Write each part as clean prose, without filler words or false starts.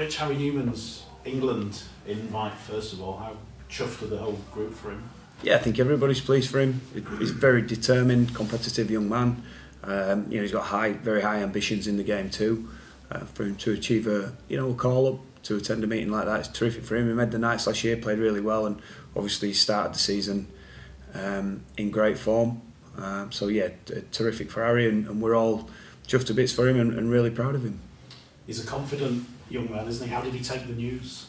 Rich, Harry Newman's England invite, first of all, how chuffed are the whole group for him? Yeah, I think everybody's pleased for him. He's a very determined, competitive young man. He's got very high ambitions in the game too. For him to achieve a call up to attend a meeting like that is terrific for him. He made the nights last year, played really well, and obviously he started the season in great form. So yeah, terrific for Harry, and we're all chuffed to bits for him and really proud of him. He's a confident young man, isn't he? How did he take the news?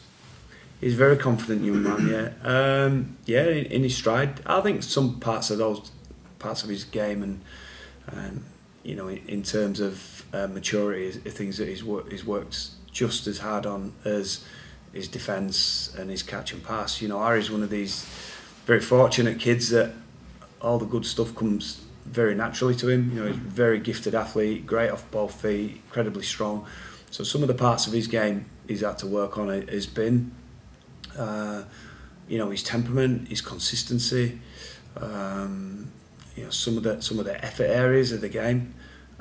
He's a very confident young man, yeah. In his stride. I think some parts of his game and in terms of maturity, are things that he's worked just as hard on as his defence and his catch and pass. Harry's one of these very fortunate kids that all the good stuff comes very naturally to him. He's a very gifted athlete, great off both feet, incredibly strong. So some of the parts of his game he's had to work on has been his temperament, his consistency, some of the effort areas of the game.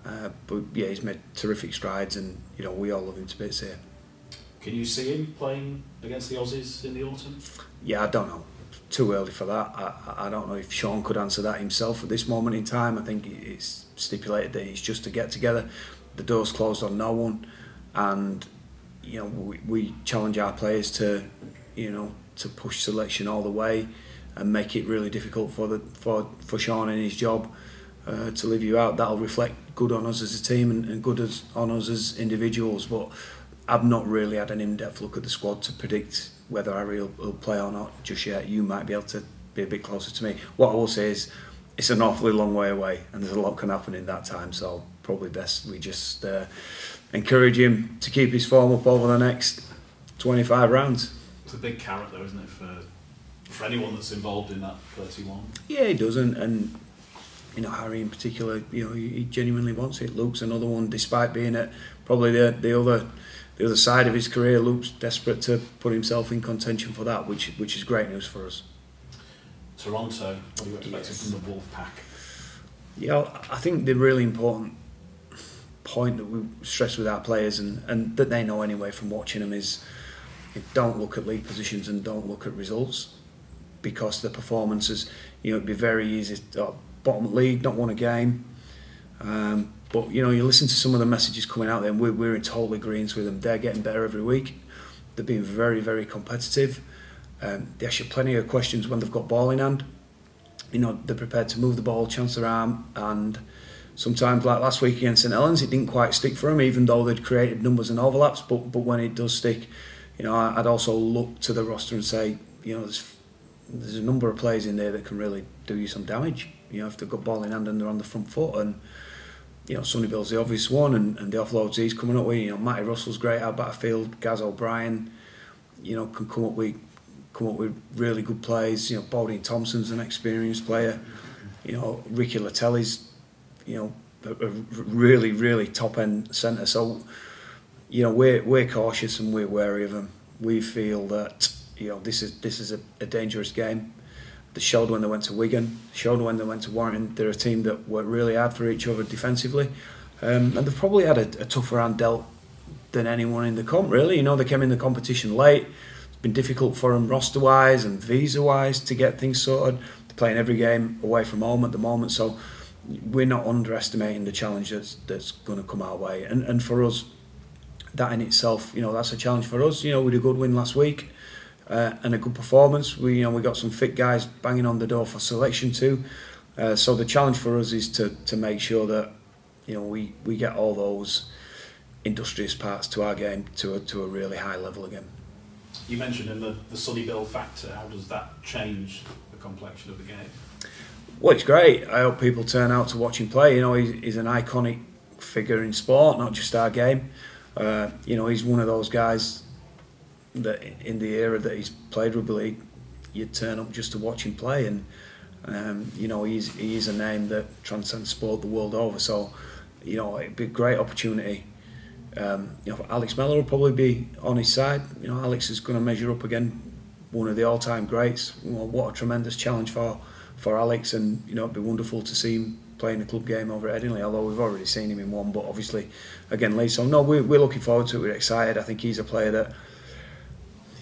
But yeah, he's made terrific strides, and we all love him to bits here. Can you see him playing against the Aussies in the autumn? Yeah, I don't know. Too early for that. I don't know if Sean could answer that himself at this moment in time. I think it's stipulated that it's just a get together. The door's closed on no one, and we challenge our players to push selection all the way and make it really difficult for Sean in his job to leave you out. That'll reflect good on us as a team and good on us as individuals. But I've not really had an in-depth look at the squad to predict whether Harry will play or not just yet. You might be able to be a bit closer to me. What I will say is it's an awfully long way away, and there's a lot can happen in that time. So probably best we just encourage him to keep his form up over the next 25 rounds. It's a big carrot though, isn't it, for anyone that's involved in that 31? Yeah, he does, and Harry in particular, he genuinely wants it. Luke's another one, despite being at probably the other side of his career. Luke's desperate to put himself in contention for that, which is great news for us. Toronto, what are you expecting from the Wolfpack? Yeah, I think the really important point that we stress with our players, and that they know anyway from watching them, is don't look at league positions and don't look at results, because the performances, it'd be very easy to bottom of the league, not won a game. But you listen to some of the messages coming out there, and we're in total agreement with them. They're getting better every week. They're being very, very competitive. They ask you plenty of questions when they've got ball in hand. They're prepared to move the ball, chance their arm, and sometimes, like last week against St Helens, it didn't quite stick for them, even though they'd created numbers and overlaps. But when it does stick, I'd also look to the roster and say, there's a number of players in there that can really do you some damage. If they've got ball in hand and they're on the front foot, and Sonny Bill's the obvious one, and the offloads he's coming up with. Matty Russell's great out Battlefield. Gaz O'Brien, can come up with really good plays. Bodine Thompson's an experienced player. Ricky Latelli's a really, really top end centre. So we're cautious and we're wary of them. We feel that this is a dangerous game. They showed when they went to Wigan, showed when they went to Warrington. They're a team that work really hard for each other defensively, and they've probably had a tougher hand dealt than anyone in the comp, really. They came in the competition late. It's been difficult for them roster-wise and visa-wise to get things sorted. They're playing every game away from home at the moment, so we're not underestimating the challenge that's going to come our way. And for us, that in itself, that's a challenge for us. We had a good win last week. And a good performance. We got some fit guys banging on the door for selection too. So the challenge for us is to make sure that we get all those industrious parts to our game to a really high level again. You mentioned in the Sonny Bill factor. How does that change the complexion of the game? Well, it's great. I hope people turn out to watch him play. He's an iconic figure in sport, not just our game. He's one of those guys that in the era that he's played rugby league, you'd turn up just to watch him play, and he's a name that transcends sport the world over. So it'd be a great opportunity. Alex Mellor will probably be on his side. Alex is going to measure up again, one of the all-time greats. What a tremendous challenge for Alex, and it'd be wonderful to see him playing a club game over at Headingley, although we've already seen him in one, but obviously again Leeds. So no, we're looking forward to it, we're excited. I think he's a player that,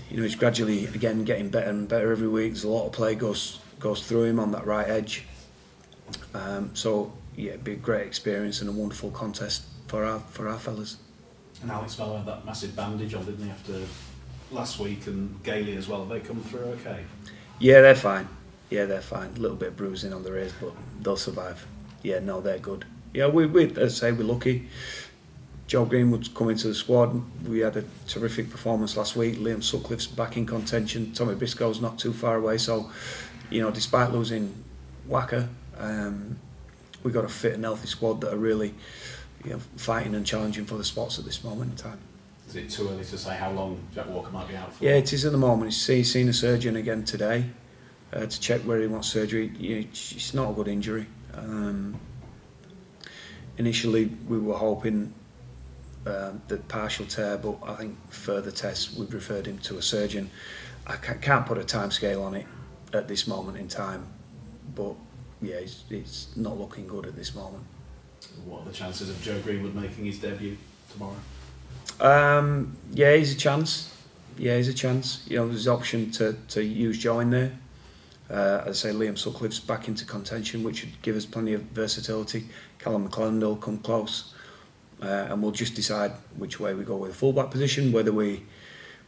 you know, he's gradually again getting better and better every week. There's a lot of play goes through him on that right edge. So yeah, it'd be a great experience and a wonderful contest for our fellas. And Alex Bell had that massive bandage on, didn't he, after last week, and Gailey as well. Have they come through okay? Yeah, they're fine. Yeah, they're fine. A little bit of bruising on their ears, but they'll survive. Yeah, no, they're good. Yeah, we as I say, we're lucky. Joe Greenwood's come into the squad. We had a terrific performance last week. Liam Sutcliffe's back in contention. Tommy Biscoe's not too far away. So, you know, despite losing Wacker, we've got a fit and healthy squad that are really, you know, fighting and challenging for the spots at this moment in time. Is it too early to say how long Jack Walker might be out for? Yeah, it is at the moment. He's seen a surgeon again today to check where he wants surgery. You know, it's not a good injury. Initially, we were hoping the partial tear, but I think further tests, we've referred him to a surgeon. I can't put a time scale on it at this moment in time, but yeah, it's not looking good at this moment. What are the chances of Joe Greenwood making his debut tomorrow? Yeah, he's a chance. Yeah, he's a chance. You know, there's the option to use Joe in there. As I say, Liam Sutcliffe's back into contention, which would give us plenty of versatility. Callum McClelland will come close, and we'll just decide which way we go with the fullback position, whether we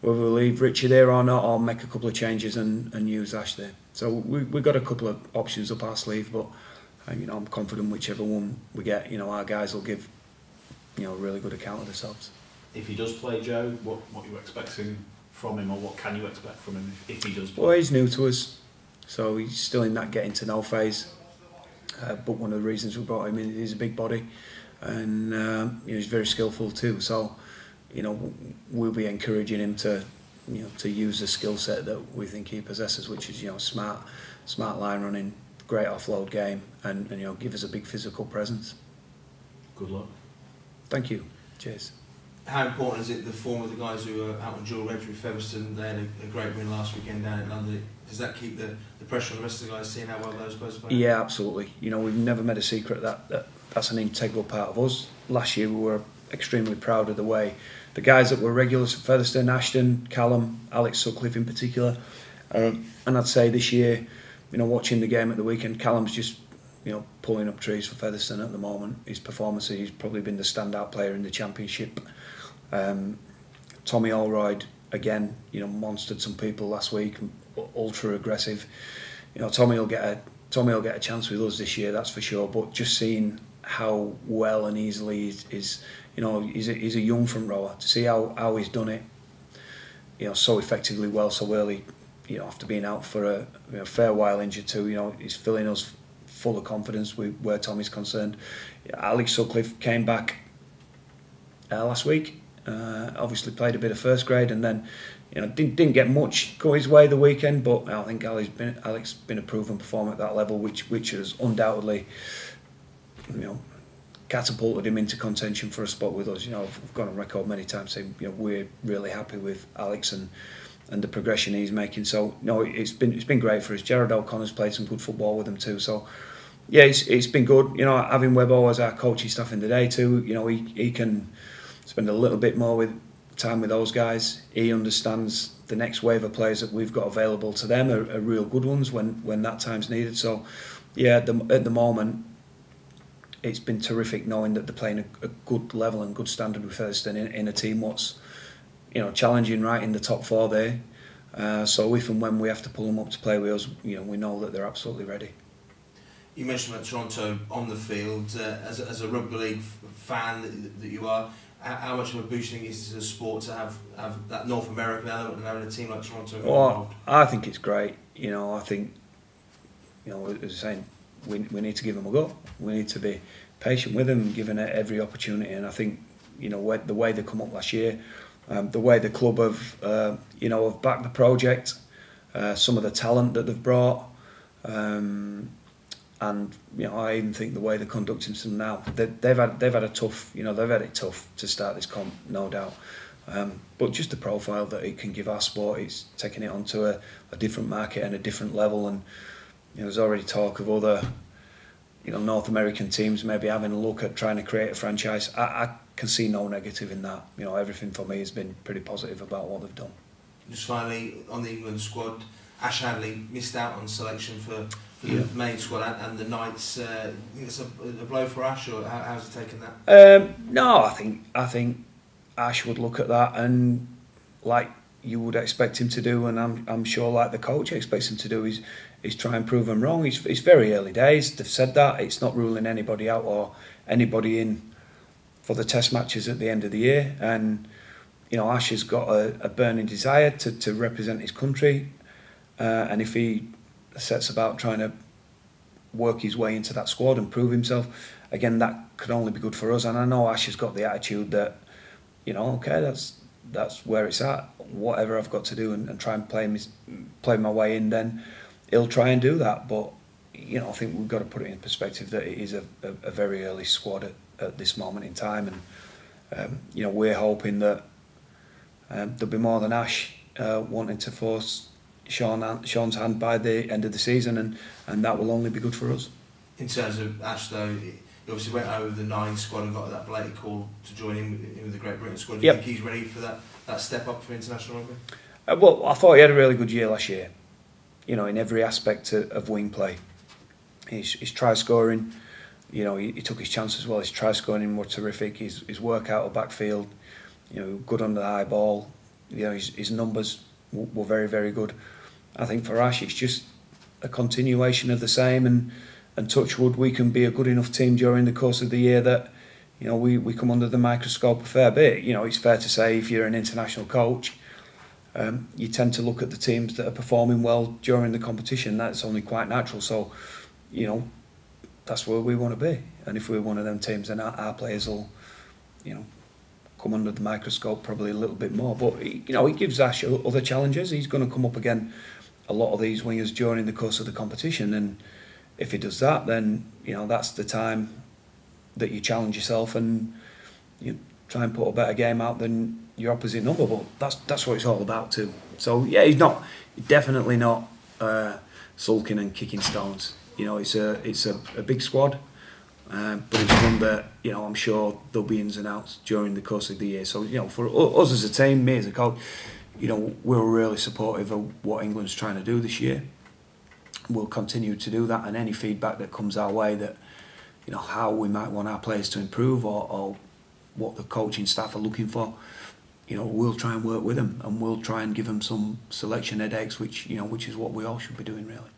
leave Richie there or not, or make a couple of changes and use Ash there. So we've got a couple of options up our sleeve, but you know, I'm confident whichever one we get, you know, our guys will give, you know, a really good account of themselves. If he does play, Joe, what are you expecting from him, or what can you expect from him if he does play? Well, he's new to us, so he's still in that getting to know phase. But one of the reasons we brought him in is he's a big body, and you know, he's very skillful too. So, you know, we'll be encouraging him to, you know, to use the skill set that we think he possesses, which is, you know, smart line running, great offload game, and you know, give us a big physical presence. Good luck. Thank you. Cheers. How important is it, the form of the guys who are out on dual reds with Featherstone? They had a great win last weekend down in London. Does that keep the pressure on the rest of the guys, seeing how well those players play? Yeah, absolutely. You know, we've never made a secret that that's an integral part of us. Last year we were extremely proud of the way the guys that were regulars for Featherstone, Ashton, Callum, Alex Sutcliffe in particular, and I'd say this year, you know, watching the game at the weekend, Callum's just, you know, pulling up trees for Featherstone at the moment. His performance, he's probably been the standout player in the championship. Tommy Allroyd again, you know, monstered some people last week, ultra aggressive. You know, Tommy will get a chance with us this year, that's for sure. But just seeing how well and easily he's you know, he's a young front rower, to see how he's done it, you know, so effectively well so early, you know, after being out for a fair while injured too. You know, he's filling us full of confidence where Tommy's concerned. Alex Sutcliffe came back last week. Obviously played a bit of first grade, and then, you know, didn't get much go his way the weekend. But I think Alex been a proven performer at that level, which has undoubtedly, you know, catapulted him into contention for a spot with us. You know, I've gone on record many times saying, you know, we're really happy with Alex and the progression he's making. So no, it's been great for us. Jared O'Connor's played some good football with him too. So yeah, it's been good. You know, having Webbo as our coaching staff in the day too. You know, he can spend a little bit more time with those guys. He understands the next wave of players that we've got available to them are real good ones when that time's needed. So yeah, at the moment, it's been terrific knowing that they're playing a good level and good standard with Featherstone in a team what's, you know, challenging right in the top four there. So if and when we have to pull them up to play with us, you know, we know that they're absolutely ready. You mentioned about Toronto on the field. As a rugby league fan that you are, how much of a boost do you think it is to the sport to have that North American element and having a team like Toronto involved? I think it's great. You know, I think, you know, as I was saying, we need to give them a go. We need to be patient with them, giving it every opportunity. And I think, you know, the way they come up last year, the way the club have, you know, have backed the project, some of the talent that they've brought, and you know, I even think the way they're conducting themselves now, they've had a tough, you know, they've had it tough to start this comp, no doubt. But just the profile that it can give our sport, it's taking it onto a different market and a different level. And you know, there's already talk of other North American teams maybe having a look at trying to create a franchise. I can see no negative in that. Everything for me has been pretty positive about what they've done. Just finally, on the England squad, Ash Hadley missed out on selection for the main squad and the Knights. You think it's a blow for Ash, or how's he taken that? No, I think Ash would look at that and, like you would expect him to do, and I'm sure like the coach expects him to do, is try and prove them wrong. It's very early days. They've said that. It's not ruling anybody out or anybody in for the test matches at the end of the year. And Ash has got a burning desire to represent his country, and if he sets about trying to work his way into that squad and prove himself, again, that could only be good for us. And I know Ash has got the attitude that, okay, that's where it's at. Whatever I've got to do and try and play my way in, then he'll try and do that. But I think we've got to put it in perspective that it is a very early squad at this moment in time, and we're hoping that there'll be more than Ash wanting to force Sean's hand by the end of the season, and that will only be good for us. In terms of Ash, though, he obviously went over the 9 squad and got that belated call to join in with the Great Britain squad. Do you think he's ready for that step up for international rugby? Well, I thought he had a really good year last year. In every aspect of wing play. His try scoring, he took his chances well. His try scoring were terrific. His work out of backfield, good under the high ball. His numbers were very, very good. I think for Ash, it's just a continuation of the same, and touch wood, we can be a good enough team during the course of the year that we come under the microscope a fair bit. It's fair to say if you're an international coach, you tend to look at the teams that are performing well during the competition. That's only quite natural. So, that's where we want to be. And if we're one of them teams, then our players will, come under the microscope probably a little bit more. But he gives Ash other challenges. He's going to come up again a lot of these wingers during the course of the competition, and if he does that, then that's the time that you challenge yourself and you try and put a better game out than your opposite number. But that's what it's all about too. So yeah, he's definitely not sulking and kicking stones. It's a big squad, but it's one that I'm sure there'll be ins and outs during the course of the year. So for us as a team, me as a coach, we're really supportive of what England's trying to do this year. We'll continue to do that, and any feedback that comes our way that how we might want our players to improve or what the coaching staff are looking for, we'll try and work with them, and we'll try and give them some selection headaches, which is what we all should be doing really.